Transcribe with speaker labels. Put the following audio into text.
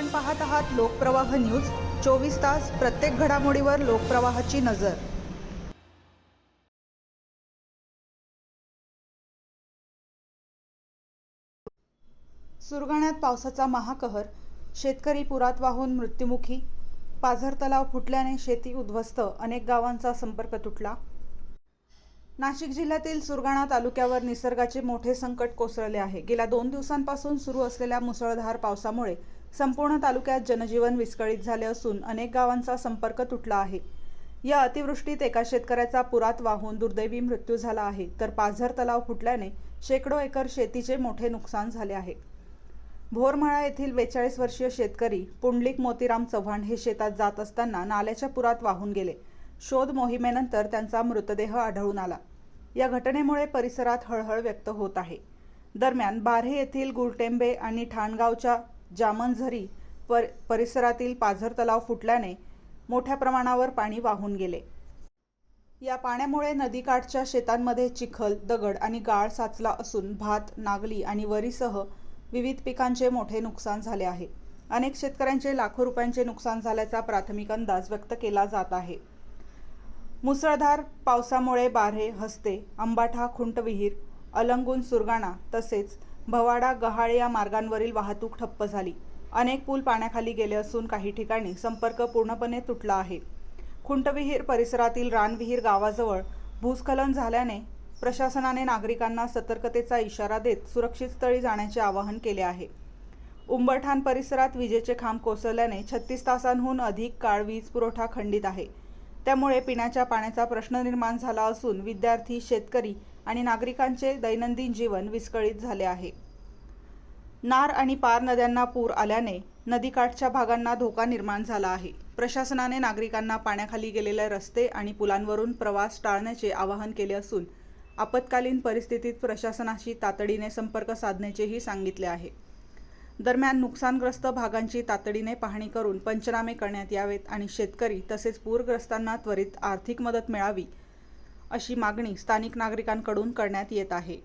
Speaker 1: आपण पाहत आहात लोकप्रवाह न्यूज 24 तास प्रत्येक घडामोडीवर लोकप्रवाहाची नजर। सुरगाण्यात पावसाचा महाकहर, शेतकरी पुरात वाहून मृत्युमुखी, पाझर तलाव फुटल्याने शेती उद्ध्वस्त, अनेक गावांचा संपर्क तुटला। नाशिक जिल्ह्यातील सुरगाणा तालुक्यावर निसर्गाचे मोठे संकट कोसळले आहे। गेल्या 2 दिवसांपासून सुरू असलेल्या मुसळधार पावसामुळे संपूर्ण तालुक्यात जनजीवन विस्कळीत झाले असून अनेक गावांचा संपर्क तुटला आहे। या अतिवृष्टीत एका शेतकऱ्याचा पुरात वाहून दुर्दैवी मृत्यू झाला आहे, तर पाझर तलाव फुटल्याने शेकडो एकर शेतीचे मोठे नुकसान झाले आहे। भोरमाळा येथील 42 वर्षीय शेतकरी पुंडलिक मोतीराम चव्हाण हे शेतात जात असताना नाल्याच्या पुरात वाहून गेले। शोध मोहिमेनंतर त्यांचा मृतदेह आढळून आला। या घटनेमुळे परिसरात हळहळ व्यक्त होत आहे। दरम्यान बार्हे येथील गुलटेंबे आणि ठाणगावच्या जामनझरी परिसरातील पाझर तलाव फुटल्याने मोठ्या प्रमाणावर पाणी वाहून गेले। या पाण्यामुळे नदीकाठच्या शेतांमध्ये चिखल, दगड आणि गाळ साचला असून भात, नागली आणि वरीसह विविध पिकांचे मोठे नुकसान झाले आहे। अनेक शेतकऱ्यांचे लाखो रुपयांचे नुकसान झाल्याचा प्राथमिक अंदाज व्यक्त केला जात आहे। मुसळधार पावसामुळे बार्हे, हस्ते, अंबाठा, खुंटविहीर, अलंगून, सुरगाणा तसेच भवाडा, गहाळे या मार्गांवरील वाहतूक ठप्प झाली। अनेक पूल पाण्याखाली गेले असून काही ठिकाणी संपर्क पूर्णपणे तुटला आहे। खुंटविहीर परिसरातील रानविहीर गावाजवळ भूस्खलन झाल्याने प्रशासनाने नागरिकांना सतर्कतेचा इशारा देत सुरक्षित स्थळी जाण्याचे आवाहन केले आहे। उंबरठाण परिसरात विजेचे खांब कोसळल्याने 36 तासांहून अधिक काळ वीज पुरवठा खंडित आहे। त्यामुळे पिण्याच्या पाण्याचा प्रश्न निर्माण झाला असून विद्यार्थी, शेतकरी आणि नागरिकांचे दैनंदिन जीवन विस्कळीत झाले आहे। नार आणि पार नद्यांना पूर आल्याने नदीकाठच्या भागांना धोका निर्माण झाला आहे। प्रशासनाने नागरिकांना पाण्याखाली गेलेले रस्ते आणि पुलांवरून प्रवास टाळण्याचे आवाहन केले असून आपत्कालीन परिस्थितीत प्रशासनाशी तातडीने संपर्क साधण्याचेही सांगितले आहे। दरम्यान नुकसानग्रस्त भागांची तातडीने पाहणी करून पंचनामे करण्यात यावेत आणि शेतकरी तसेच पूरग्रस्तांना त्वरित आर्थिक मदत मिळावी अशी मागणी स्थानिक नागरिकांकडून करण्यात येत आहे।